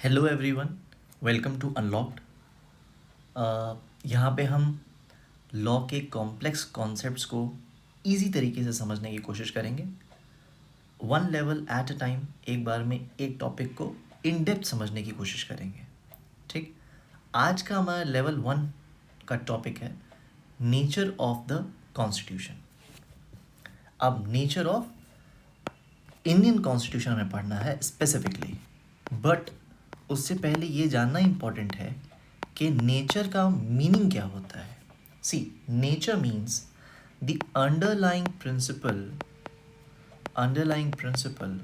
Hello everyone, welcome to unlocked. यहाँ पे हम लॉ के कॉम्प्लेक्स कॉन्सेप्ट्स को इजी तरीके से समझने की कोशिश करेंगे। One level at a time, एक बार में एक टॉपिक को इन डेप्थ समझने की कोशिश करेंगे। ठीक, आज का हमारा लेवल 1 का टॉपिक है नेचर ऑफ द कॉन्स्टिट्यूशन। अब नेचर ऑफ इंडियन कॉन्स्टिट्यूशन हमें पढ़ना है स्पेसिफिकली, बट उससे पहले ये जानना इम्पॉर्टेंट है कि नेचर का मीनिंग क्या होता है। See, nature means the underlying principle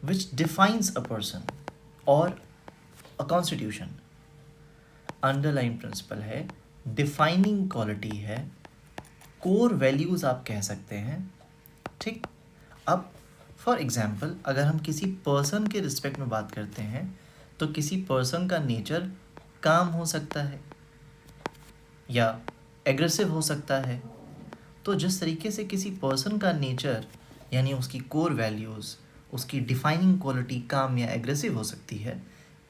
which defines a person और अ कॉन्स्टिट्यूशन। अंडरलाइंग प्रिंसिपल है, डिफाइनिंग क्वालिटी है, कोर वैल्यूज़ आप कह सकते हैं। ठीक, अब फॉर एग्जाम्पल अगर हम किसी पर्सन के रिस्पेक्ट में बात करते हैं तो किसी पर्सन का नेचर काम हो सकता है या एग्रेसिव हो सकता है। तो जिस तरीके से किसी पर्सन का नेचर यानी उसकी कोर वैल्यूज़, उसकी डिफाइनिंग क्वालिटी काम या एग्रेसिव हो सकती है,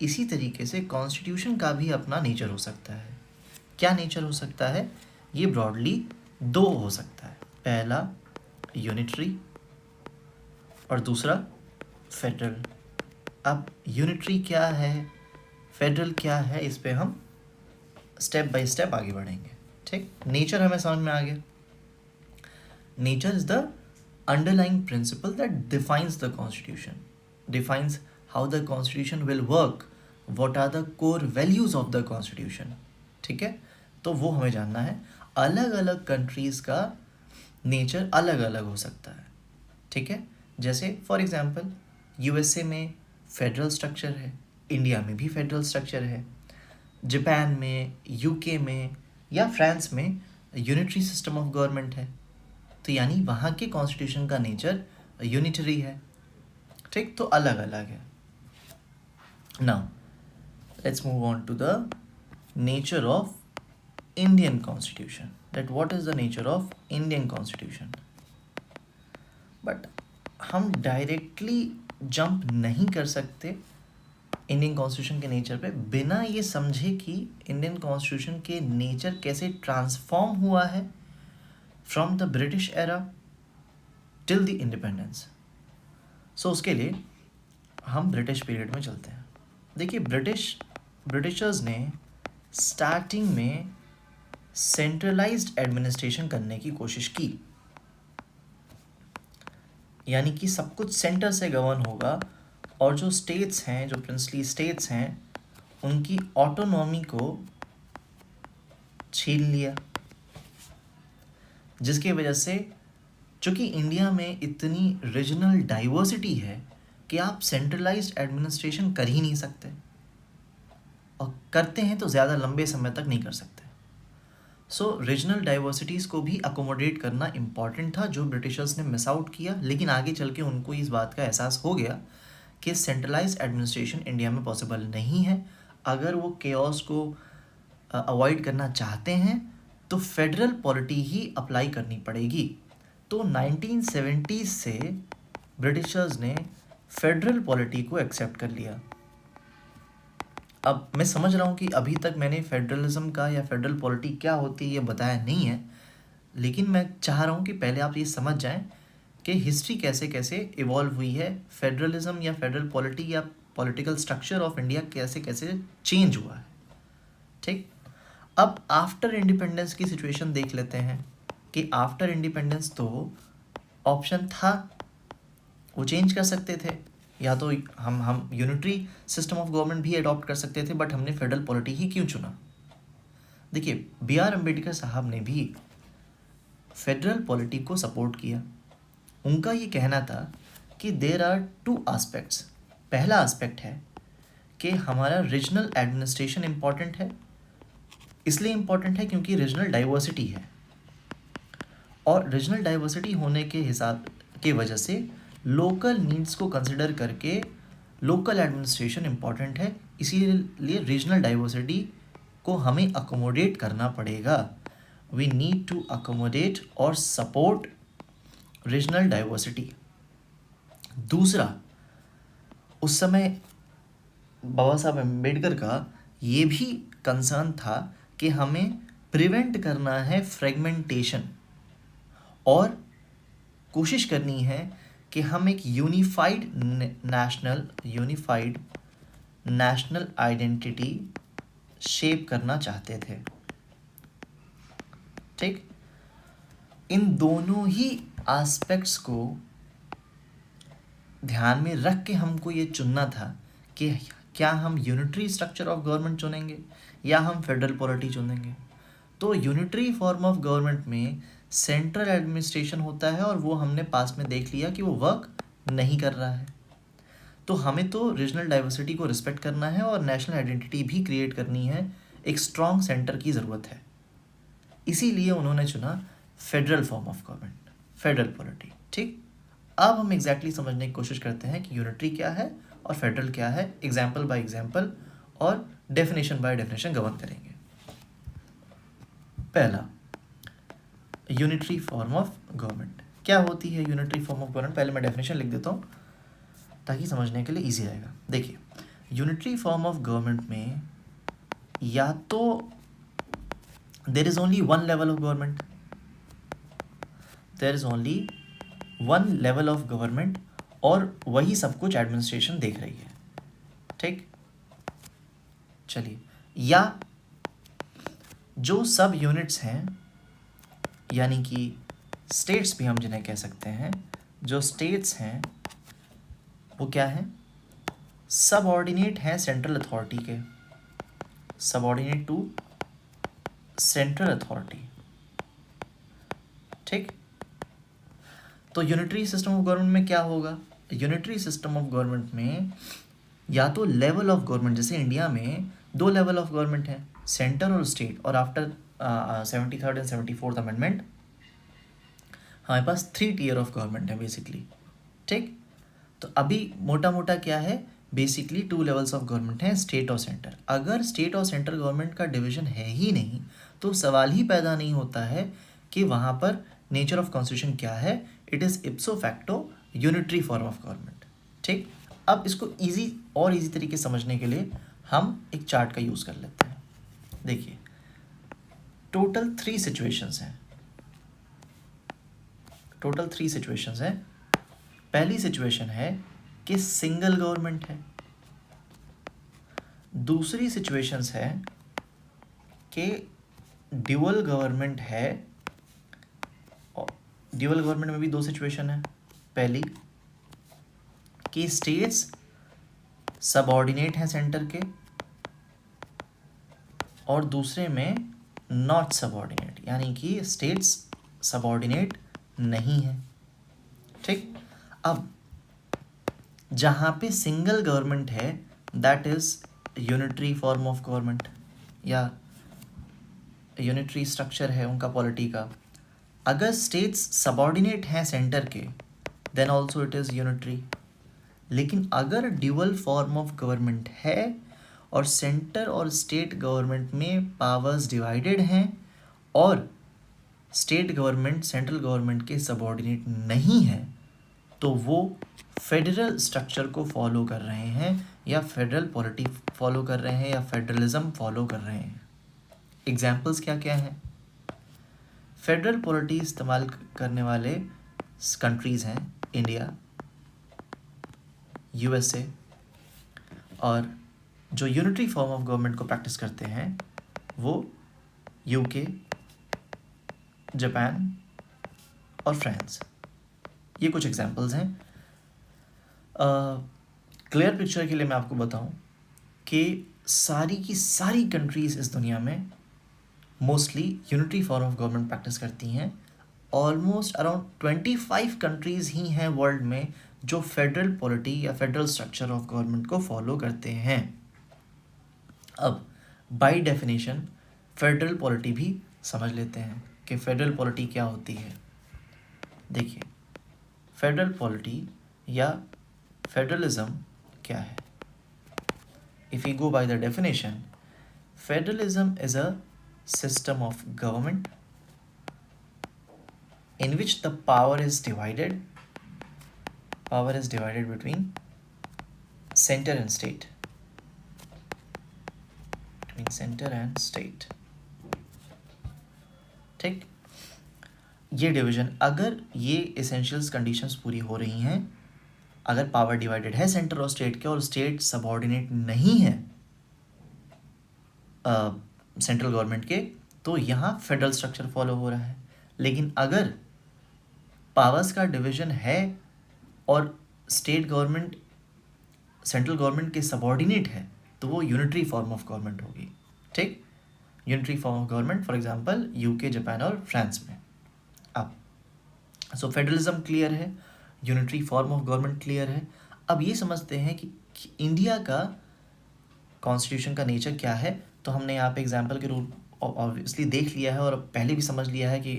इसी तरीके से कॉन्स्टिट्यूशन का भी अपना नेचर हो सकता है। क्या नेचर हो सकता है? ये ब्रॉडली दो हो सकता है। पहला यूनिटरी और दूसरा फेडरल। अब यूनिटरी क्या है, फेडरल क्या है, इस पे हम स्टेप बाय स्टेप आगे बढ़ेंगे। ठीक, नेचर हमें समझ में आ गया। Nature is the underlying principle that defines the constitution, defines how the constitution will work, what are the core values of the constitution. ठीक है, तो वो हमें जानना है। अलग अलग कंट्रीज का नेचर अलग अलग हो सकता है। ठीक है, जैसे फॉर एग्जांपल यूएसए में फेडरल स्ट्रक्चर है, इंडिया में भी फेडरल स्ट्रक्चर है, जापान में, यूके में या फ्रांस में यूनिटरी सिस्टम ऑफ गवर्नमेंट है। तो यानी वहाँ के कॉन्स्टिट्यूशन का नेचर यूनिटरी है। ठीक, तो अलग अलग है। Now let's move on to the nature of Indian constitution, that what is the nature of Indian constitution. But हम डायरेक्टली जंप नहीं कर सकते इंडियन कॉन्स्टिट्यूशन के नेचर पे बिना ये समझे कि इंडियन कॉन्स्टिट्यूशन के नेचर कैसे ट्रांसफॉर्म हुआ है from the British era till the independence. So उसके लिए हम ब्रिटिश पीरियड में चलते हैं। देखिए, ब्रिटिशर्स ने स्टार्टिंग में सेंट्रलाइज्ड एडमिनिस्ट्रेशन करने की कोशिश की, यानी कि सब कुछ सेंटर से गवर्न होगा और जो स्टेट्स हैं, जो प्रिंसली स्टेट्स हैं, उनकी ऑटोनॉमी को छीन लिया, जिसकी वजह से चूँकि इंडिया में इतनी रीजनल डाइवर्सिटी है कि आप सेंट्रलाइज्ड एडमिनिस्ट्रेशन कर ही नहीं सकते, और करते हैं तो ज़्यादा लंबे समय तक नहीं कर सकते। सो रीजनल डाइवर्सिटीज़ को भी अकोमोडेट करना इम्पॉर्टेंट था, जो ब्रिटिशर्स ने मिस आउट किया। लेकिन आगे चल के उनको इस बात का एहसास हो गया कि सेंट्रलाइज्ड एडमिनिस्ट्रेशन इंडिया में पॉसिबल नहीं है। अगर वो केओस को अवॉइड करना चाहते हैं तो फेडरल पॉलिटी ही अप्लाई करनी पड़ेगी। तो 1970 से ब्रिटिशर्स ने फेडरल पॉलिटी को एक्सेप्ट कर लिया। अब मैं समझ रहा हूँ कि अभी तक मैंने फेडरलिज्म का या फेडरल पॉलिटी क्या होती है ये बताया नहीं है, लेकिन मैं चाह रहा हूँ कि पहले आप ये समझ जाएं कि हिस्ट्री कैसे कैसे इवॉल्व हुई है, फेडरलिज्म या फेडरल पॉलिटी या पॉलिटिकल स्ट्रक्चर ऑफ इंडिया कैसे कैसे चेंज हुआ है। ठीक, अब आफ्टर इंडिपेंडेंस की सिचुएशन देख लेते हैं कि आफ्टर इंडिपेंडेंस तो ऑप्शन था, वो चेंज कर सकते थे, या तो हम यूनिटरी सिस्टम ऑफ गवर्नमेंट भी अडॉप्ट कर सकते थे, बट हमने फेडरल पॉलिटी ही क्यों चुना? देखिए, बी आर अम्बेडकर साहब ने भी फेडरल पॉलिटी को सपोर्ट किया। उनका ये कहना था कि देर आर टू एस्पेक्ट्स। पहला एस्पेक्ट है कि हमारा रीजनल एडमिनिस्ट्रेशन इम्पॉर्टेंट है, इसलिए इम्पॉर्टेंट है क्योंकि रीजनल डाइवर्सिटी है, और रीजनल डाइवर्सिटी होने के हिसाब की वजह से लोकल नीड्स को कंसिडर करके लोकल एडमिनिस्ट्रेशन इम्पॉर्टेंट है। इसीलिए रीजनल डाइवर्सिटी को हमें अकोमोडेट करना पड़ेगा। वी नीड टू अकोमोडेट और सपोर्ट रीजनल डाइवर्सिटी। दूसरा, उस समय बाबा साहब अम्बेडकर का ये भी कंसर्न था कि हमें प्रिवेंट करना है फ्रेगमेंटेशन और कोशिश करनी है कि हम एक यूनिफाइड नेशनल आइडेंटिटी शेप करना चाहते थे। ठीक, इन दोनों ही एस्पेक्ट्स को ध्यान में रख के हमको ये चुनना था कि क्या हम यूनिटरी स्ट्रक्चर ऑफ गवर्नमेंट चुनेंगे या हम फेडरल पॉलिटी चुनेंगे। तो यूनिटरी फॉर्म ऑफ गवर्नमेंट में सेंट्रल एडमिनिस्ट्रेशन होता है और वो हमने पास में देख लिया कि वो वर्क नहीं कर रहा है। तो हमें तो रीजनल डाइवर्सिटी को रिस्पेक्ट करना है और नेशनल आइडेंटिटी भी क्रिएट करनी है, एक स्ट्रॉन्ग सेंटर की ज़रूरत है। इसीलिए उन्होंने चुना federal form of government, federal polity. ठीक, अब हम एग्जैक्टली समझने की कोशिश करते हैं कि यूनिटरी क्या है और फेडरल क्या है, एग्जाम्पल बाय एग्जाम्पल और डेफिनेशन बाय डेफिनेशन गवर्न करेंगे। पहला, यूनिटरी फॉर्म ऑफ गवर्नमेंट। क्या होती है यूनिटरी फॉर्म ऑफ गवर्नमेंट? पहले मैं डेफिनेशन लिख देता हूँ ताकि समझने के लिए ईजी रहेगा। देखिए, यूनिटरी फॉर्म ऑफ गवर्नमेंट में या तो there is only one level of government, there is only one level of government और वही सब कुछ एडमिनिस्ट्रेशन देख रही है। ठीक, चलिए, या जो सब यूनिट्स हैं यानी कि स्टेट्स भी हम जिन्हें कह सकते हैं, जो स्टेट्स हैं वो क्या हैं? सबऑर्डिनेट हैं सेंट्रल अथॉरिटी के, सबऑर्डिनेट टू सेंट्रल अथॉरिटी। ठीक, तो यूनिटरी सिस्टम ऑफ गवर्नमेंट में क्या होगा? यूनिटरी सिस्टम ऑफ गवर्नमेंट में या तो लेवल ऑफ गवर्नमेंट, जैसे इंडिया में दो लेवल ऑफ गवर्नमेंट है, सेंटर और स्टेट, और after 73rd and 74th amendment हमारे पास 3 टियर ऑफ गवर्नमेंट है बेसिकली। ठीक, तो अभी मोटा मोटा क्या है, बेसिकली 2 लेवल्स ऑफ गवर्नमेंट हैं, स्टेट और सेंटर। अगर स्टेट और सेंट्रल गवर्नमेंट का डिवीजन है ही नहीं तो सवाल ही पैदा नहीं होता है कि वहाँ पर नेचर ऑफ कॉन्स्टिट्यूशन क्या है। It is इप्सो facto unitary form of government. ठीक, अब इसको ईजी तरीके से समझने के लिए हम एक चार्ट का यूज़ कर लेते हैं। देखिए, टोटल 3 सिचुएशंस हैं, टोटल 3 सिचुएशंस हैं। पहली सिचुएशन है कि सिंगल गवर्नमेंट है, दूसरी सिचुएशंस है कि ड्यूअल गवर्नमेंट है। ड्यूअल गवर्नमेंट में भी 2 सिचुएशन है। पहली कि स्टेट्स सबऑर्डिनेट हैं सेंटर के, और दूसरे में नॉट सबऑर्डिनेट, यानी कि स्टेट्स सबऑर्डिनेट नहीं है। ठीक, अब जहाँ पे सिंगल गवर्नमेंट है that is unitary form of government या यूनिटरी स्ट्रक्चर है उनका पॉलिटी का। अगर स्टेट्स सबऑर्डिनेट हैं सेंटर के then also it is unitary. लेकिन अगर ड्यूअल फॉर्म ऑफ गवर्नमेंट है और सेंटर और स्टेट गवर्नमेंट में पावर्स डिवाइडेड हैं और स्टेट गवर्नमेंट सेंट्रल गवर्नमेंट के सबऑर्डिनेट नहीं है, तो वो फेडरल स्ट्रक्चर को फॉलो कर रहे हैं या फेडरल पॉलिटी फॉलो कर रहे हैं या फेडरलिज्म फॉलो कर रहे हैं। एग्जाम्पल्स क्या क्या हैं? फेडरल पॉलिटी इस्तेमाल करने वाले कंट्रीज़ हैं इंडिया, यूएसए, और जो यूनिटरी फॉर्म ऑफ गवर्नमेंट को प्रैक्टिस करते हैं वो यूके, जापान और फ्रांस। ये कुछ एग्जांपल्स हैं। क्लियर पिक्चर के लिए मैं आपको बताऊं कि सारी की सारी कंट्रीज़ इस दुनिया में mostly unitary form of government practice करती हैं। ऑलमोस्ट अराउंड 25 कंट्रीज़ ही हैं वर्ल्ड में जो फेडरल पॉलिटी या फेडरल स्ट्रक्चर ऑफ गवर्नमेंट को फॉलो करते हैं। अब बाय डेफिनेशन फेडरल पॉलिटी भी समझ लेते हैं कि फेडरल पॉलिटी क्या होती है। देखिए, फेडरल पॉलिटी या फेडरलिज्म क्या है? If you go by the definition, federalism is a system of government in which the power is divided between center and state. Defining centre and state. ठीक, ये division, अगर ये एसेंशियल्स कंडीशंस पूरी हो रही हैं, अगर पावर डिवाइडेड है सेंटर और स्टेट के और स्टेट सबऑर्डिनेट नहीं है सेंट्रल गवर्नमेंट के, तो यहाँ फेडरल स्ट्रक्चर फॉलो हो रहा है। लेकिन अगर पावर्स का डिवीजन है और स्टेट गवर्नमेंट सेंट्रल गवर्नमेंट के सबऑर्डिनेट है, तो वो यूनिटरी फॉर्म ऑफ गवर्नमेंट होगी। ठीक, unitary form of government for example UK, Japan और फ्रांस में। अब सो फेडरलिज्म क्लियर है, unitary form of government clear है। अब ये समझते हैं कि इंडिया का कॉन्स्टिट्यूशन का नेचर क्या है। तो हमने यहाँ पे एग्जाम्पल के रूप ऑब्वियसली देख लिया है और पहले भी समझ लिया है कि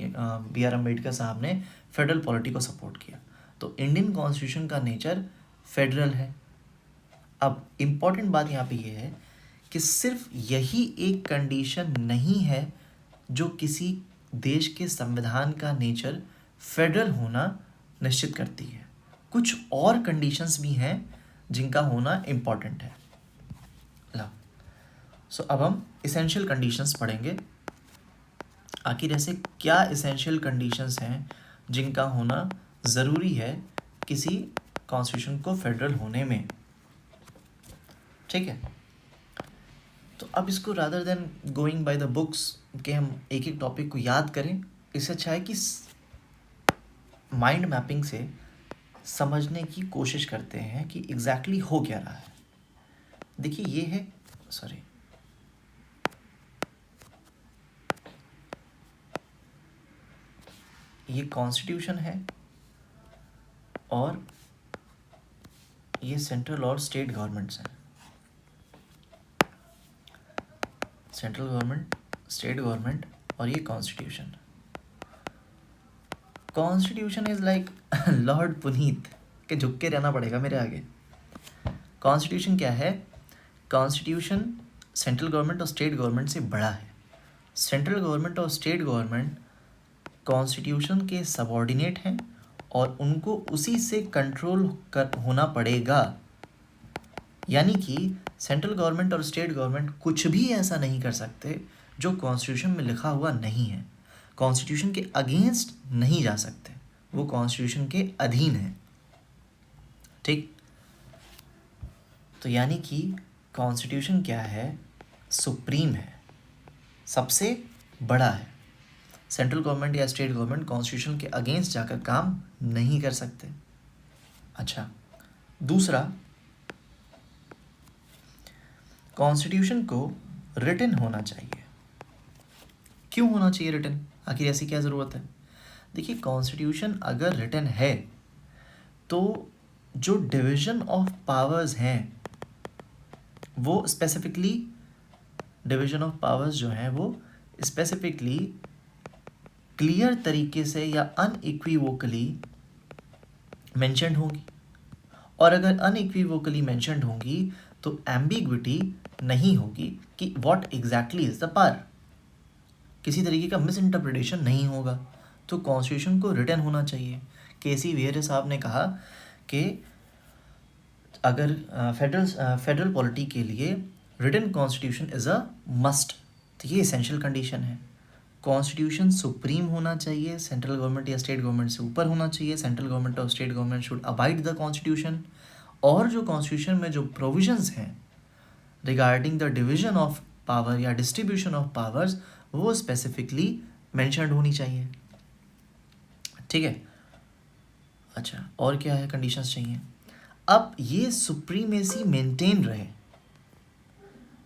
बी आर अम्बेडकर साहब ने फेडरल पॉलिटी को सपोर्ट किया। तो इंडियन कॉन्स्टिट्यूशन का नेचर फेडरल है। अब इम्पॉर्टेंट बात यहाँ पे ये है कि सिर्फ यही एक कंडीशन नहीं है जो किसी देश के संविधान का नेचर फेडरल होना निश्चित करती है। कुछ और कंडीशंस भी हैं जिनका होना इम्पॉर्टेंट है। सो अब हम इसेंशियल कंडीशंस पढ़ेंगे। आखिर ऐसे क्या इसेंशियल कंडीशंस हैं जिनका होना ज़रूरी है किसी कॉन्स्टिट्यूशन को फेडरल होने में। ठीक है, तो अब इसको rather than going by the books के हम एक एक टॉपिक को याद करें, इससे अच्छा है कि माइंड मैपिंग से समझने की कोशिश करते हैं कि एग्जैक्टली हो क्या रहा है। देखिए ये है, सॉरी, ये कॉन्स्टिट्यूशन है और ये सेंट्रल और स्टेट गवर्नमेंट्स हैं। सेंट्रल गवर्नमेंट, स्टेट गवर्नमेंट और ये constitution. Constitution is like Lord Puneet के झुक के रहना पड़ेगा मेरे आगे। कॉन्स्टिट्यूशन क्या है? कॉन्स्टिट्यूशन सेंट्रल गवर्नमेंट और स्टेट गवर्नमेंट से बड़ा है। सेंट्रल गवर्नमेंट और स्टेट गवर्नमेंट कॉन्स्टिट्यूशन के सबऑर्डिनेट हैं और उनको उसी से कंट्रोल कर होना पड़ेगा। यानी कि सेंट्रल गवर्नमेंट और स्टेट गवर्नमेंट कुछ भी ऐसा नहीं कर सकते जो कॉन्स्टिट्यूशन में लिखा हुआ नहीं है। कॉन्स्टिट्यूशन के अगेंस्ट नहीं जा सकते, वो कॉन्स्टिट्यूशन के अधीन है। ठीक, तो यानी कि कॉन्स्टिट्यूशन क्या है? सुप्रीम है, सबसे बड़ा है। सेंट्रल गवर्नमेंट या स्टेट गवर्नमेंट कॉन्स्टिट्यूशन के अगेंस्ट जाकर काम नहीं कर सकते। अच्छा, दूसरा, कॉन्स्टिट्यूशन को रिटन होना चाहिए। क्यों होना चाहिए रिटन? आखिर ऐसी क्या ज़रूरत है? देखिए, कॉन्स्टिट्यूशन अगर रिटन है तो जो डिवीज़न ऑफ पावर्स हैं वो स्पेसिफिकली, डिवीज़न ऑफ पावर्स जो हैं वो स्पेसिफिकली क्लियर तरीके से या अनइक्विवोकली मेंशन्ड होंगी। और अगर अनइक्विवोकली मेंशन्ड होंगी तो एम्बिग्विटी नहीं होगी कि what exactly is the power, किसी तरीके का मिस इंटरप्रिटेशन नहीं होगा। तो कॉन्स्टिट्यूशन को रिटन होना चाहिए। के.सी. वेयर साहब ने कहा कि अगर फेडरल पॉलिटी के लिए written constitution is a must, तो ये एसेंशियल कंडीशन है। कॉन्स्टिट्यूशन सुप्रीम होना चाहिए, सेंट्रल गवर्नमेंट या स्टेट गवर्नमेंट से ऊपर होना चाहिए। सेंट्रल गवर्नमेंट और state government should abide the constitution. और जो कॉन्स्टिट्यूशन में जो प्रोविजंस हैं regarding the division of power या डिस्ट्रीब्यूशन ऑफ पावर्स, वो स्पेसिफिकली मेंशन्ड होनी चाहिए। ठीक है, अच्छा, और क्या है कंडीशंस चाहिए? अब ये सुप्रीमेसी मेंटेन रहे,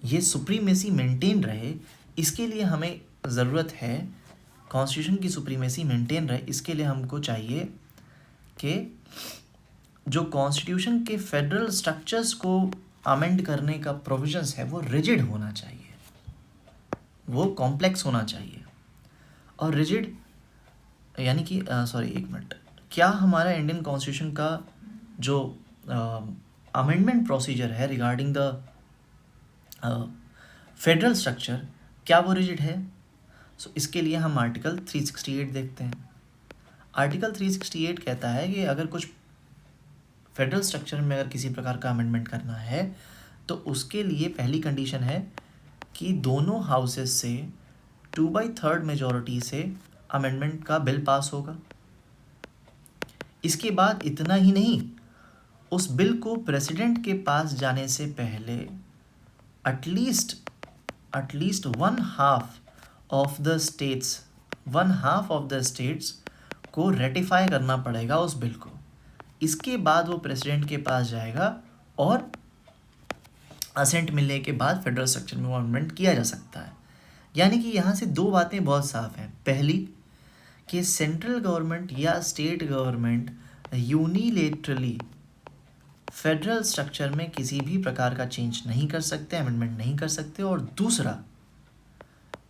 ये सुप्रीमेसी मेंटेन रहे, इसके लिए हमें ज़रूरत है, कॉन्स्टिट्यूशन की सुप्रीमेसी मेंटेन रहे, इसके लिए हमको चाहिए कि जो कॉन्स्टिट्यूशन के फेडरल स्ट्रक्चर्स को अमेंड करने का प्रोविजंस है वो रिजिड होना चाहिए, वो कॉम्प्लेक्स होना चाहिए। और रिजिड यानी कि एक मिनट, क्या हमारा इंडियन कॉन्स्टिट्यूशन का जो अमेंडमेंट प्रोसीजर है रिगार्डिंग द फेडरल स्ट्रक्चर, क्या वो रिजिड है? सो इसके लिए हम आर्टिकल 368 देखते हैं। आर्टिकल 368 कहता है कि अगर कुछ फेडरल स्ट्रक्चर में अगर किसी प्रकार का अमेंडमेंट करना है तो उसके लिए पहली कंडीशन है कि दोनों हाउसेस से 2/3 मेजॉरिटी से अमेंडमेंट का बिल पास होगा। इसके बाद इतना ही नहीं, उस बिल को प्रेसिडेंट के पास जाने से पहले at least one half of the states को रेटिफाई करना पड़ेगा उस बिल को। इसके बाद वो प्रेसिडेंट के पास जाएगा और असेंट मिलने के बाद फेडरल स्ट्रक्चर में अमेंडमेंट किया जा सकता है। यानी कि यहाँ से दो बातें बहुत साफ हैं। पहली कि सेंट्रल गवर्नमेंट या state government unilaterally federal structure में किसी भी प्रकार का चेंज नहीं कर सकते, अमेंडमेंट नहीं कर सकते। और दूसरा,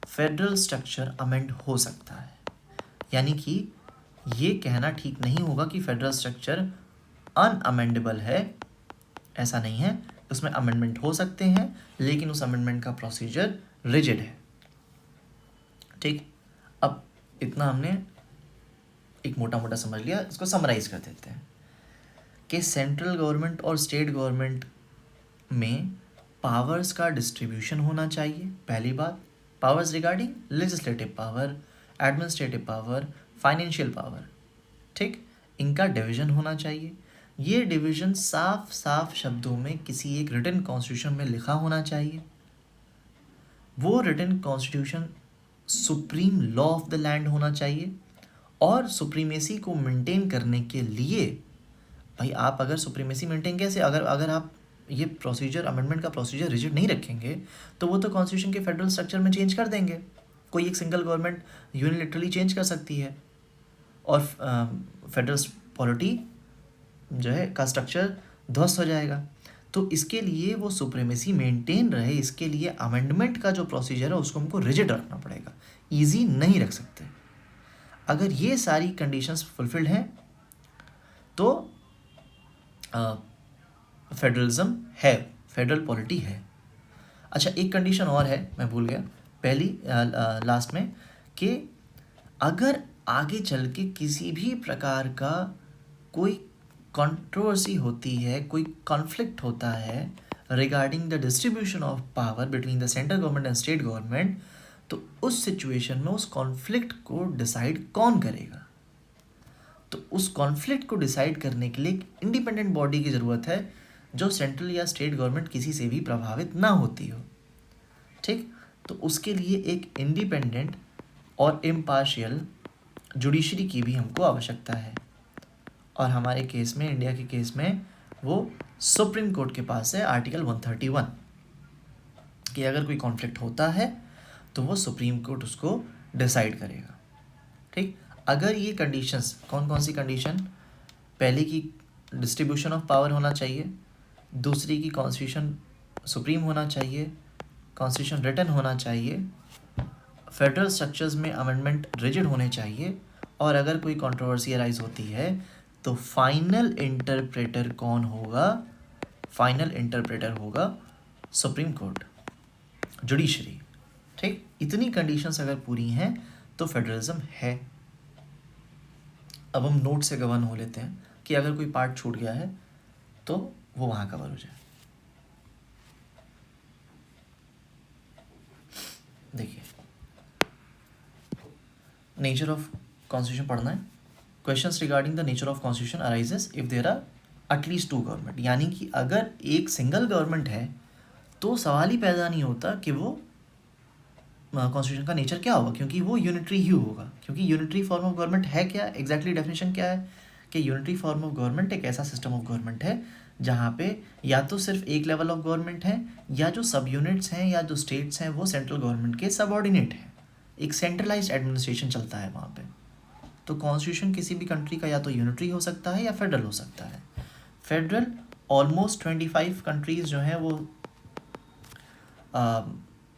फेडरल स्ट्रक्चर अमेंड हो सकता है। यानी कि ये कहना ठीक नहीं होगा कि फेडरल स्ट्रक्चर अनअमेंडेबल है, ऐसा नहीं है। उसमें अमेंडमेंट हो सकते हैं, लेकिन उस अमेंडमेंट का प्रोसीजर रिजिड है। ठीक, अब इतना हमने एक मोटा मोटा समझ लिया, इसको समराइज कर देते हैं कि सेंट्रल गवर्नमेंट और स्टेट गवर्नमेंट में पावर्स का डिस्ट्रीब्यूशन होना चाहिए। पहली बात, powers regarding legislative power, administrative power, financial power. ठीक, इनका डिवीजन होना चाहिए। ये डिवीजन साफ साफ शब्दों में किसी एक रिटन कॉन्स्टिट्यूशन में लिखा होना चाहिए। वो written constitution supreme law of the land होना चाहिए। और सुप्रीमेसी को मेंटेन करने के लिए, भाई आप अगर सुप्रीमेसी मेंटेन कैसे, अगर आप ये प्रोसीजर, अमेंडमेंट का प्रोसीजर रिजिड नहीं रखेंगे तो वो तो कॉन्स्टिट्यूशन के फेडरल स्ट्रक्चर में चेंज कर देंगे। कोई एक सिंगल गवर्नमेंट यूनिलेटरली चेंज कर सकती है और फेडरल पॉलिटी जो है का स्ट्रक्चर ध्वस्त हो जाएगा। तो इसके लिए वो सुप्रीमेसी मेंटेन रहे, इसके लिए अमेंडमेंट का जो प्रोसीजर है उसको हमको रिजिड रखना पड़ेगा, ईजी नहीं रख सकते। अगर ये सारी कंडीशंस फुलफिल्ड हैं तो फेडरलिज्म है, फेडरल पॉलिटी है। अच्छा, एक कंडीशन और है, मैं भूल गया पहली लास्ट में, कि अगर आगे चल के किसी भी प्रकार का कोई कंट्रोवर्सी होती है, कोई कॉन्फ्लिक्ट होता है regarding the distribution of power between the central government and state government, तो उस सिचुएशन में उस कॉन्फ्लिक्ट को डिसाइड कौन करेगा? तो उस कॉन्फ्लिक्ट को डिसाइड करने के लिए एक इंडिपेंडेंट बॉडी की ज़रूरत है जो सेंट्रल या स्टेट गवर्नमेंट किसी से भी प्रभावित ना होती हो। ठीक, तो उसके लिए एक इंडिपेंडेंट और इम्पार्शियल जुडिशरी की भी हमको आवश्यकता है। और हमारे केस में, इंडिया के केस में, वो सुप्रीम कोर्ट के पास है आर्टिकल 131 कि अगर कोई कॉन्फ्लिक्ट होता है तो वो सुप्रीम कोर्ट उसको डिसाइड करेगा। ठीक, अगर ये कंडीशंस, कौन कौन सी कंडीशन? पहले की डिस्ट्रीब्यूशन ऑफ पावर होना चाहिए, दूसरी की कॉन्स्टिट्यूशन सुप्रीम होना चाहिए, कॉन्स्टिट्यूशन रिटन होना चाहिए, फेडरल स्ट्रक्चर्स में अमेंडमेंट रिजिड होने चाहिए, और अगर कोई कंट्रोवर्सी अराइज होती है तो फाइनल इंटरप्रेटर कौन होगा? फाइनल इंटरप्रेटर होगा सुप्रीम कोर्ट, जुडिशरी। ठीक, इतनी कंडीशंस अगर पूरी हैं तो फेडरलिज्म है। अब हम नोट से गवर्न हो लेते हैं कि अगर कोई पार्ट छूट गया है तो वो वहाँ कवर हो जाए। देखिए, नेचर ऑफ कॉन्स्टिट्यूशन पढ़ना है। Questions regarding the nature of constitution arises if there are at least 2 government. यानी कि अगर एक सिंगल गवर्नमेंट है तो सवाल ही पैदा नहीं होता कि वो कॉन्स्टिट्यूशन का नेचर क्या होगा, क्योंकि वो यूनिटरी ही होगा। क्योंकि यूनिटरी फॉर्म ऑफ गवर्नमेंट है क्या? एग्जैक्टली डेफिनेशन क्या है कि यूनिटरी फॉर्म ऑफ गवर्नमेंट एक ऐसा सिस्टम ऑफ गवर्नमेंट है जहाँ पे या तो सिर्फ एक लेवल ऑफ गवर्नमेंट है, या जो सब यूनिट्स हैं या जो स्टेट्स हैं वो सेंट्रल गवर्नमेंट के सबऑर्डिनेट हैं। एक सेंट्रलाइज्ड एडमिनिस्ट्रेशन चलता है वहाँ पे। तो कॉन्स्टिट्यूशन किसी भी कंट्री का या तो यूनिटरी हो सकता है या फेडरल हो सकता है। फेडरल ऑलमोस्ट 25 कंट्रीज़ जो हैं वो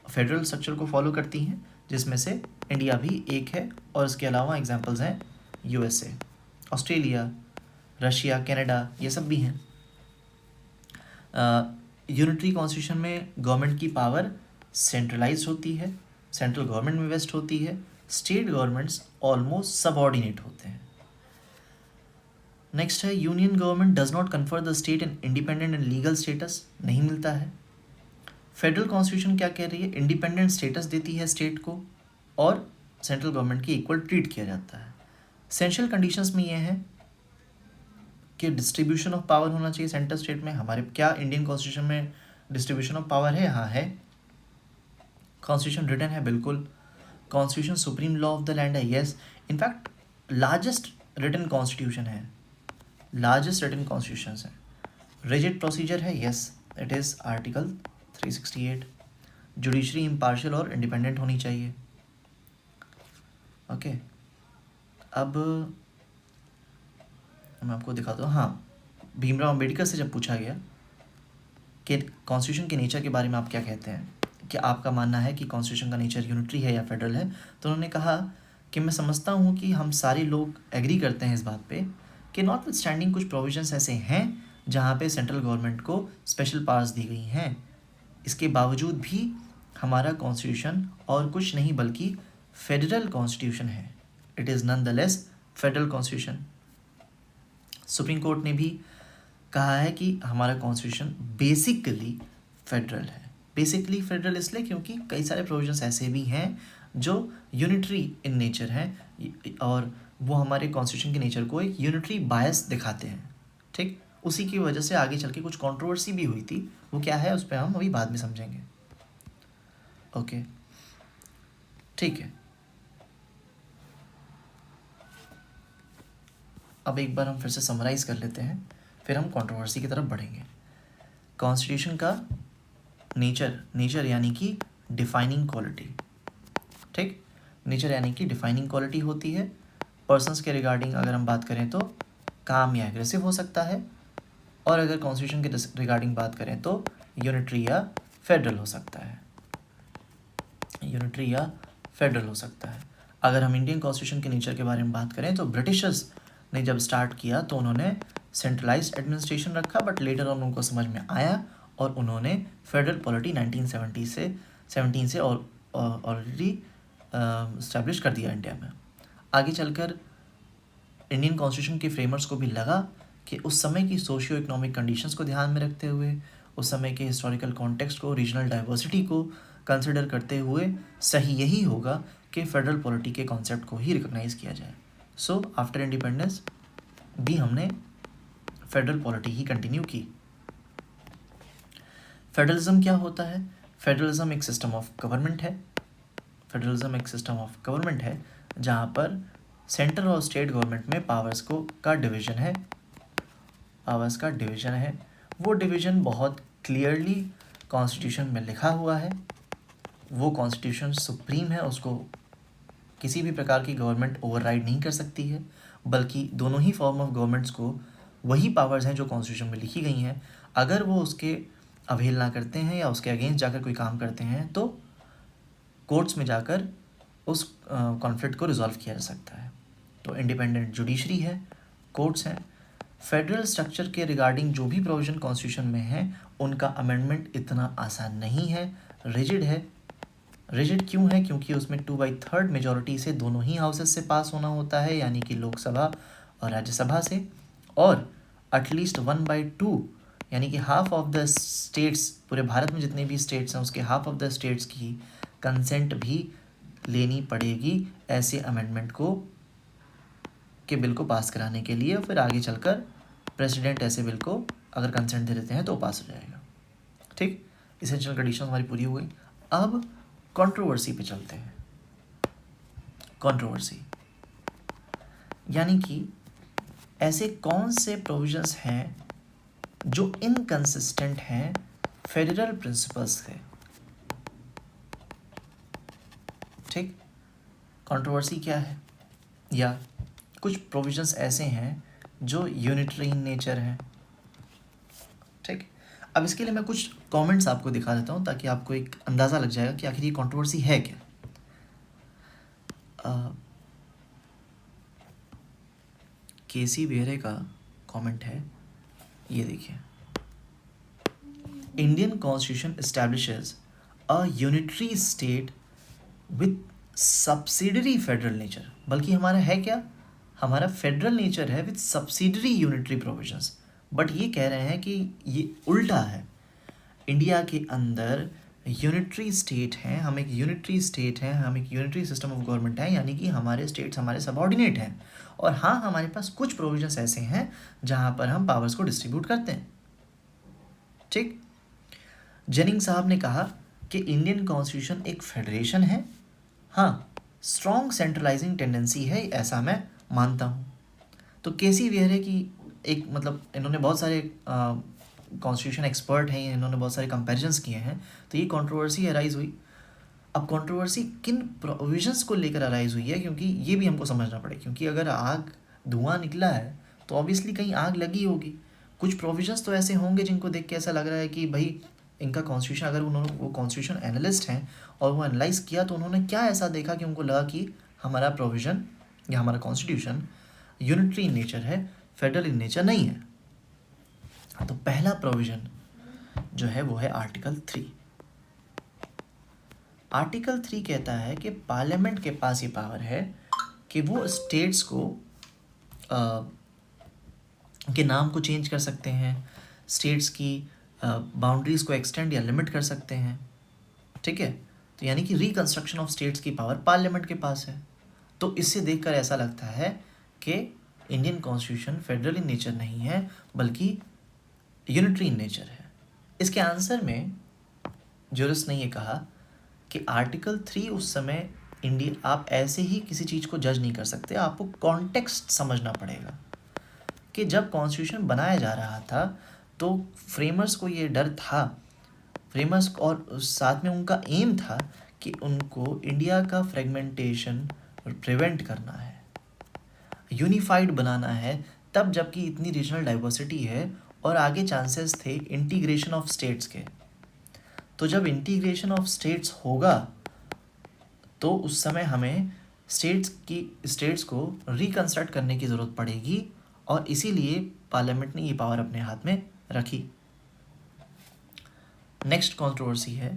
फेडरल स्ट्रक्चर को फॉलो करती हैं, जिसमें से इंडिया भी एक है। और इसके अलावा एग्जांपल्स हैं यूएसए, ऑस्ट्रेलिया, रशिया, कनाडा, ये सब भी हैं। यूनिटरी कॉन्स्टिट्यूशन में गवर्नमेंट की पावर सेंट्रलाइज्ड होती है, सेंट्रल गवर्नमेंट में वेस्ट होती है। स्टेट गवर्नमेंट्स ऑलमोस्ट सबऑर्डिनेट होते हैं। नेक्स्ट है, union government does not confer the state an independent and legal status, नहीं मिलता है। फेडरल कॉन्स्टिट्यूशन क्या कह रही है? इंडिपेंडेंट स्टेटस देती है स्टेट को और सेंट्रल गवर्नमेंट की इक्वल ट्रीट किया जाता है। एसेंशियल कंडीशंस में ये है कि डिस्ट्रीब्यूशन ऑफ पावर होना चाहिए सेंटर स्टेट में। हमारे क्या इंडियन कॉन्स्टिट्यूशन में डिस्ट्रीब्यूशन ऑफ पावर है? हाँ है। कॉन्स्टिट्यूशन रिटन है, बिल्कुल। Constitution supreme law of the land है, yes. In fact largest written constitution है, लार्जेस्ट रिटन कॉन्स्टिट्यूशन है। रिजिड प्रोसीजर है, yes, it is article 368। Judiciary impartial और इंडिपेंडेंट होनी चाहिए। ओके, अब मैं आपको दिखाता हूँ। हाँ, भीमराव अम्बेडकर से जब पूछा गया कि कॉन्स्टिट्यूशन के नेचर के बारे में आप क्या कहते हैं, कि आपका मानना है कि कॉन्स्टिट्यूशन का नेचर यूनिटरी है या फेडरल है, तो उन्होंने कहा कि मैं समझता हूँ कि हम सारे लोग एग्री करते हैं इस बात पे कि नॉट विथ स्टैंडिंग कुछ प्रोविजंस ऐसे हैं जहाँ पे सेंट्रल गवर्नमेंट को स्पेशल पावर्स दी गई हैं, इसके बावजूद भी हमारा कॉन्स्टिट्यूशन और कुछ नहीं बल्कि फेडरल कॉन्स्टिट्यूशन है। It is none the less federal constitution. Supreme court ने भी कहा है कि हमारा कॉन्स्टिट्यूशन बेसिकली फेडरल है। बेसिकली फेडरल इसलिए क्योंकि कई सारे प्रोविजंस ऐसे भी हैं जो यूनिटरी इन नेचर हैं और वो हमारे कॉन्स्टिट्यूशन के नेचर को एक यूनिटरी बायस दिखाते हैं। ठीक, उसी की वजह से आगे चल के कुछ कंट्रोवर्सी भी हुई थी, वो क्या है उस पर हम अभी बाद में समझेंगे। ओके, ठीक है। अब एक बार हम फिर से समराइज़ कर लेते हैं, फिर हम कंट्रोवर्सी की तरफ बढ़ेंगे। कॉन्स्टिट्यूशन का नेचर यानी कि डिफाइनिंग क्वालिटी। ठीक, नेचर यानी कि डिफाइनिंग क्वालिटी होती है। पर्सन्स के रिगार्डिंग अगर हम बात करें तो काम या एग्रेसिव हो सकता है, और अगर कॉन्स्टिट्यूशन के रिगार्डिंग बात करें तो यूनिटरी या फेडरल हो सकता है, यूनिटरी या फेडरल हो सकता है। अगर हम इंडियन कॉन्स्टिट्यूशन के नेचर के बारे में बात करें तो ब्रिटिशर्स ने जब स्टार्ट किया तो उन्होंने सेंट्रलाइज्ड एडमिनिस्ट्रेशन रखा, बट लेटर ऑन उनको समझ में आया और उन्होंने फेडरल पॉलिटी 1917 से ऑलरेडी इस्टेब्लिश कर दिया इंडिया में। आगे चलकर इंडियन कॉन्स्टिट्यूशन के फ्रेमर्स को भी लगा कि उस समय की सोशियो इकोनॉमिक कंडीशंस को ध्यान में रखते हुए, उस समय के हिस्टोरिकल कॉन्टेक्स्ट को, रीजनल डाइवर्सिटी को कंसिडर करते हुए सही यही होगा कि फेडरल पॉलिटी के कॉन्सेप्ट को ही रिकॉग्नाइज़ किया जाए। सो आफ्टर इंडिपेंडेंस भी हमने फेडरल पॉलिटी ही कंटिन्यू की। फेडरलिज्म क्या होता है? फेडरलिज्म एक सिस्टम ऑफ गवर्नमेंट है। फेडरलिज्म एक सिस्टम ऑफ गवर्नमेंट है जहाँ पर सेंट्रल और स्टेट गवर्नमेंट में पावर्स का डिवीज़न है, पावर्स का डिवीज़न है। वो डिवीज़न बहुत क्लियरली कॉन्स्टिट्यूशन में लिखा हुआ है। वो कॉन्स्टिट्यूशन सुप्रीम है, उसको किसी भी प्रकार की गवर्नमेंट ओवरराइड नहीं कर सकती है, बल्कि दोनों ही फॉर्म ऑफ गवर्नमेंट्स को वही पावर्स हैं जो कॉन्स्टिट्यूशन में लिखी गई हैं। अगर वो उसके अवहेलना करते हैं या उसके अगेंस्ट जाकर कोई काम करते हैं तो कोर्ट्स में जाकर उस कॉन्फ्लिक्ट को रिजॉल्व किया जा सकता है। तो इंडिपेंडेंट जुडिशरी है, कोर्ट्स हैं। फेडरल स्ट्रक्चर के रिगार्डिंग जो भी प्रोविज़न कॉन्स्टिट्यूशन में है उनका अमेंडमेंट इतना आसान नहीं है, रिजिड है। रिजिड क्यों है? क्योंकि उसमें 2/3 मेजॉरिटी से दोनों ही हाउसेस से पास होना होता है, यानी कि लोकसभा और राज्यसभा से, और एटलीस्ट 1/2 यानी कि हाफ ऑफ द स्टेट्स, पूरे भारत में जितने भी स्टेट्स हैं उसके हाफ ऑफ द स्टेट्स की कंसेंट भी लेनी पड़ेगी ऐसे अमेंडमेंट को, के बिल को पास कराने के लिए। फिर आगे चलकर प्रेसिडेंट ऐसे बिल को अगर कंसेंट दे देते हैं तो पास हो जाएगा। ठीक, इसेंशियल कंडीशन हमारी पूरी हो गई। अब कंट्रोवर्सी पे चलते हैं। कंट्रोवर्सी यानी कि ऐसे कौन से प्रोविजंस हैं जो इनकंसिस्टेंट हैं फेडरल प्रिंसिपल्स से। ठीक, कंट्रोवर्सी क्या है? या कुछ प्रोविजंस ऐसे हैं जो यूनिटरी इन नेचर हैं। ठीक, अब इसके लिए मैं कुछ कमेंट्स आपको दिखा देता हूँ ताकि आपको एक अंदाज़ा लग जाएगा कि आखिर ये कंट्रोवर्सी है क्या। केसी बेहरे का कमेंट है, ये देखिए। Indian constitution establishes a unitary state with subsidiary federal nature. बल्कि हमारा है क्या? हमारा फेडरल नेचर है with subsidiary unitary provisions. But ये कह रहे हैं कि ये उल्टा है। इंडिया के अंदर यूनिटरी स्टेट हैं, हम एक यूनिटरी स्टेट हैं, हम एक यूनिटरी सिस्टम ऑफ गवर्नमेंट है, यानी कि हमारे स्टेट्स हमारे सबऑर्डिनेट हैं। और हाँ, हमारे पास कुछ प्रोविजंस ऐसे हैं जहाँ पर हम पावर्स को डिस्ट्रीब्यूट करते हैं। ठीक। जेनिंग साहब ने कहा कि इंडियन कॉन्स्टिट्यूशन एक फेडरेशन है। हाँ, स्ट्रॉन्ग सेंट्रलाइजिंग टेंडेंसी है, ऐसा मैं मानता हूँ। तो केसी वेहरे की एक मतलब इन्होंने बहुत सारे कॉन्स्टिट्यूशन एक्सपर्ट हैं, इन्होंने बहुत सारे कंपैरिजंस किए हैं, तो ये कंट्रोवर्सी अराइज हुई। अब कंट्रोवर्सी किन प्रोविजंस को लेकर अराइज हुई है, क्योंकि ये भी हमको समझना पड़े, क्योंकि अगर आग धुआं निकला है तो ऑब्वियसली कहीं आग लगी होगी। कुछ प्रोविजंस तो ऐसे होंगे जिनको देख के ऐसा लग रहा है कि भाई इनका कॉन्स्टिट्यूशन, अगर उन्होंने वो कॉन्स्टिट्यूशन एनालिस्ट हैं और वो एनालाइज किया तो उन्होंने क्या ऐसा देखा कि उनको लगा कि हमारा प्रोविज़न या हमारा कॉन्स्टिट्यूशन यूनिटरी इन नेचर है, फेडरल इन नेचर नहीं है। तो पहला प्रोविज़न जो है वो है आर्टिकल 3। आर्टिकल 3 कहता है कि पार्लियामेंट के पास ये पावर है कि वो स्टेट्स को के नाम को चेंज कर सकते हैं, स्टेट्स की बाउंड्रीज़ को एक्सटेंड या लिमिट कर सकते हैं। ठीक है, तो यानी कि रिकंस्ट्रक्शन ऑफ स्टेट्स की पावर पार्लियामेंट के पास है। तो इससे देखकर ऐसा लगता है कि Indian constitution federal in nature नहीं है बल्कि यूनिटरी इन नेचर है। इसके आंसर में ज्यूरिस्ट ने ये कहा कि आर्टिकल 3 उस समय इंडिया, आप ऐसे ही किसी चीज़ को जज नहीं कर सकते, आपको कॉन्टेक्स्ट समझना पड़ेगा कि जब कॉन्स्टिट्यूशन बनाया जा रहा था तो फ्रेमर्स को ये डर था, फ्रेमर्स और साथ में उनका एम था कि उनको इंडिया का फ्रेगमेंटेशन प्रिवेंट करना है, यूनिफाइड बनाना है, तब जबकि इतनी रीजनल डाइवर्सिटी है और आगे चांसेस थे इंटीग्रेशन ऑफ स्टेट्स के। तो जब इंटीग्रेशन ऑफ स्टेट्स होगा तो उस समय हमें स्टेट्स को रिकंस्ट्रक्ट करने की ज़रूरत पड़ेगी, और इसीलिए पार्लियामेंट ने ये पावर अपने हाथ में रखी। नेक्स्ट कंट्रोवर्सी है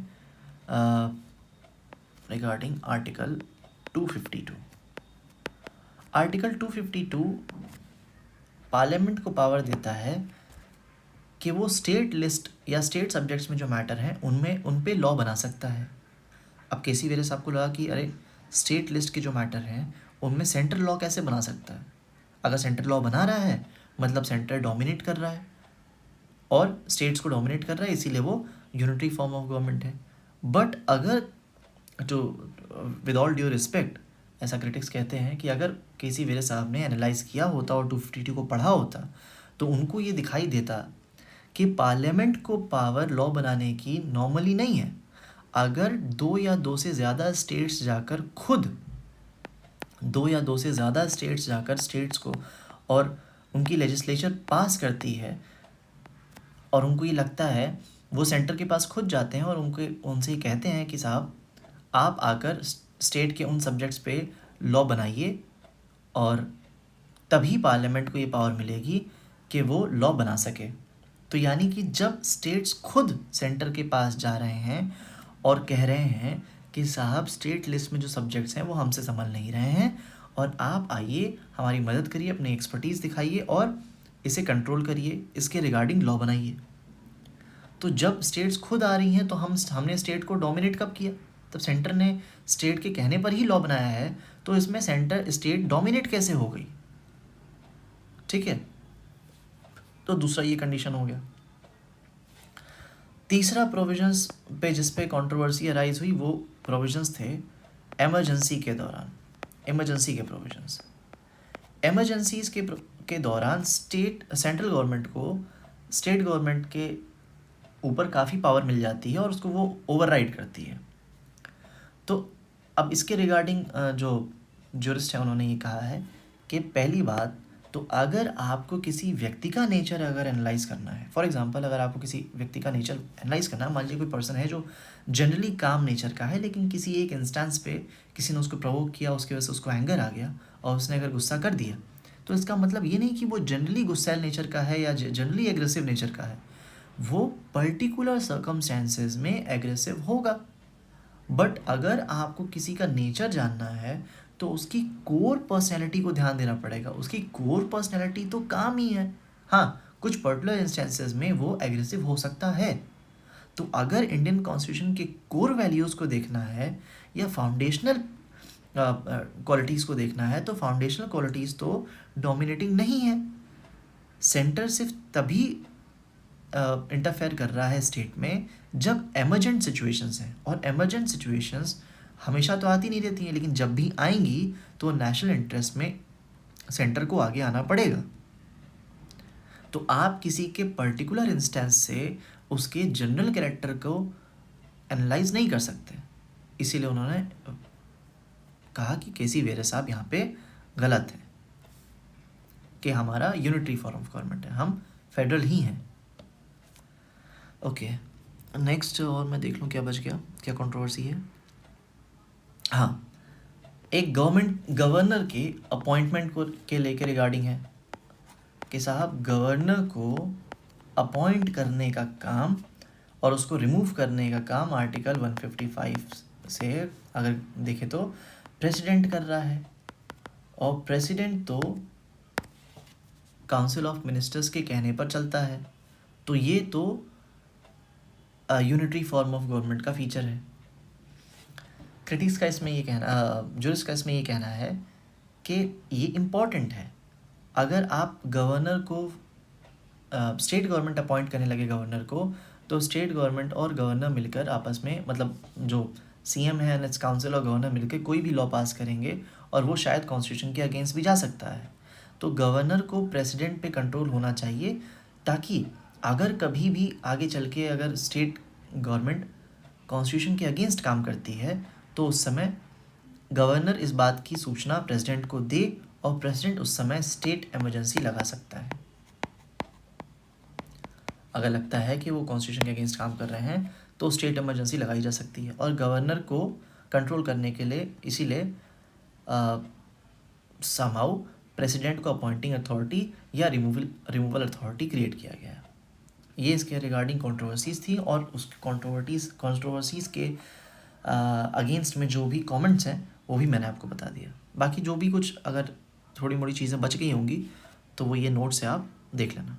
रिगार्डिंग आर्टिकल 252। आर्टिकल 252 पार्लियामेंट को पावर देता है कि वो स्टेट लिस्ट या स्टेट सब्जेक्ट्स में जो मैटर हैं उन पे लॉ बना सकता है। अब केसी वेरे साहब को लगा कि अरे स्टेट लिस्ट के जो मैटर हैं उनमें सेंट्रल लॉ कैसे बना सकता है, अगर सेंट्रल लॉ बना रहा है मतलब सेंटर डोमिनेट कर रहा है और स्टेट्स को डोमिनेट कर रहा है, इसीलिए वो यूनिटरी फॉर्म ऑफ गवर्नमेंट है। बट अगर जो विद ऑल ड्यू रिस्पेक्ट, ऐसा क्रिटिक्स कहते हैं कि अगर केसी वेरे साहब ने एनालाइज किया होता और 252 को पढ़ा होता तो उनको ये दिखाई देता कि पार्लियामेंट को पावर लॉ बनाने की नॉर्मली नहीं है। अगर दो या दो से ज़्यादा स्टेट्स जाकर स्टेट्स को और उनकी लेजिस्लेचर पास करती है और उनको ये लगता है, वो सेंटर के पास खुद जाते हैं और उनसे कहते हैं कि साहब आप आकर स्टेट के उन सब्जेक्ट्स पे लॉ बनाइए, और तभी पार्लियामेंट को ये पावर मिलेगी कि वो लॉ बना सके। तो यानी कि जब स्टेट्स खुद सेंटर के पास जा रहे हैं और कह रहे हैं कि साहब स्टेट लिस्ट में जो सब्जेक्ट्स हैं वो हमसे संभल नहीं रहे हैं और आप आइए हमारी मदद करिए, अपनी एक्सपर्टीज़ दिखाइए और इसे कंट्रोल करिए, इसके रिगार्डिंग लॉ बनाइए। तो जब स्टेट्स खुद आ रही हैं तो हमने स्टेट को डोमिनेट कब किया, तब सेंटर ने स्टेट के कहने पर ही लॉ बनाया है, तो इसमें सेंटर स्टेट डोमिनेट कैसे हो गई। ठीक है, तो दूसरा ये कंडीशन हो गया। तीसरा प्रोविजंस पे जिस पे कंट्रोवर्सी अराइज हुई वो प्रोविजंस थे इमरजेंसी के दौरान, इमरजेंसी के प्रोविजंस। इमरजेंसीज के दौरान सेंट्रल गवर्नमेंट को स्टेट गवर्नमेंट के ऊपर काफ़ी पावर मिल जाती है और उसको वो ओवरराइड करती है। तो अब इसके रिगार्डिंग जो ज्यूरिस्ट है उन्होंने ये कहा है कि पहली बात तो अगर आपको किसी व्यक्ति का नेचर अगर एनालाइज करना है, फॉर एग्जांपल अगर आपको किसी व्यक्ति का नेचर एनालाइज करना है, मान लीजिए कोई पर्सन है जो जनरली काम नेचर का है लेकिन किसी एक इंस्टेंस पे किसी ने उसको प्रोवोक किया, उसकी वजह से उसको एंगर आ गया और उसने अगर गुस्सा कर दिया, तो इसका मतलब ये नहीं कि वो जनरली गुस्सैल नेचर का है या जनरली एग्रेसिव नेचर का है, वो पर्टिकुलर सर्कमस्टेंसेस में एग्रेसिव होगा। बट अगर आपको किसी का नेचर जानना है तो उसकी कोर पर्सनैलिटी को ध्यान देना पड़ेगा। उसकी कोर पर्सनैलिटी तो काम ही है। हाँ, कुछ पर्टिकुलर इंस्टेंसेस में वो एग्रेसिव हो सकता है, तो अगर इंडियन कॉन्स्टिट्यूशन के कोर वैल्यूज़ को देखना है या फाउंडेशनल क्वालिटीज़ को देखना है, तो फाउंडेशनल क्वालिटीज़ तो डोमिनेटिंग नहीं है। सेंटर सिर्फ तभी इंटरफेयर कर रहा है स्टेट में जब एमरजेंट सिचुएशंस हैं, और एमरजेंट सिचुएशंस हमेशा तो आती नहीं रहती हैं, लेकिन जब भी आएंगी तो नेशनल इंटरेस्ट में सेंटर को आगे आना पड़ेगा। तो आप किसी के पर्टिकुलर इंस्टेंस से उसके जनरल कैरेक्टर को एनालाइज नहीं कर सकते, इसीलिए उन्होंने कहा कि केसी वेरे साहब यहाँ पे गलत है कि हमारा यूनिटरी फॉर्म ऑफ गवर्नमेंट है, हम फेडरल ही हैं। ओके, नेक्स्ट, और मैं देख लूँ क्या बच गया, क्या कंट्रोवर्सी है। हाँ, एक गवर्नर के अपॉइंटमेंट को के लेके रिगार्डिंग है कि साहब गवर्नर को अपॉइंट करने का काम और उसको रिमूव करने का काम आर्टिकल 155 से अगर देखें तो प्रेसिडेंट कर रहा है, और प्रेसिडेंट तो काउंसिल ऑफ मिनिस्टर्स के कहने पर चलता है। तो ये तो यूनिटरी फॉर्म ऑफ गवर्नमेंट का फीचर है। क्रिटिक्स का इसमें ये कहना, जूरिस्ट का इसमें ये कहना है कि ये इम्पॉर्टेंट है। अगर आप गवर्नर को स्टेट गवर्नमेंट अपॉइंट करने लगे गवर्नर को, तो स्टेट गवर्नमेंट और गवर्नर मिलकर आपस में, मतलब जो सीएम है एंड इट्स काउंसिल और गवर्नर मिलकर कोई भी लॉ पास करेंगे, और वो शायद कॉन्स्टिट्यूशन के अगेंस्ट भी जा सकता है। तो गवर्नर को प्रेसिडेंट पे कंट्रोल होना चाहिए, ताकि अगर कभी भी आगे चल के अगर स्टेट गवर्नमेंट कॉन्स्टिट्यूशन के अगेंस्ट काम करती है, तो उस समय गवर्नर इस बात की सूचना प्रेसिडेंट को दे, और प्रेसिडेंट उस समय स्टेट इमरजेंसी लगा सकता है। अगर लगता है कि वो कॉन्स्टिट्यूशन के अगेंस्ट काम कर रहे हैं तो स्टेट इमरजेंसी लगाई जा सकती है। और गवर्नर को कंट्रोल करने के लिए इसीलिए समहाउ प्रेसिडेंट को अपॉइंटिंग अथॉरिटी या रिमूवल अथॉरिटी क्रिएट किया गया है। ये इसके रिगार्डिंग कंट्रोवर्सीज थी, और उस कंट्रोवर्सीज़ के अगेंस्ट में जो भी कमेंट्स हैं वो भी मैंने आपको बता दिया। बाकी जो भी कुछ अगर थोड़ी मोड़ी चीज़ें बच गई होंगी तो वो ये नोट से आप देख लेना।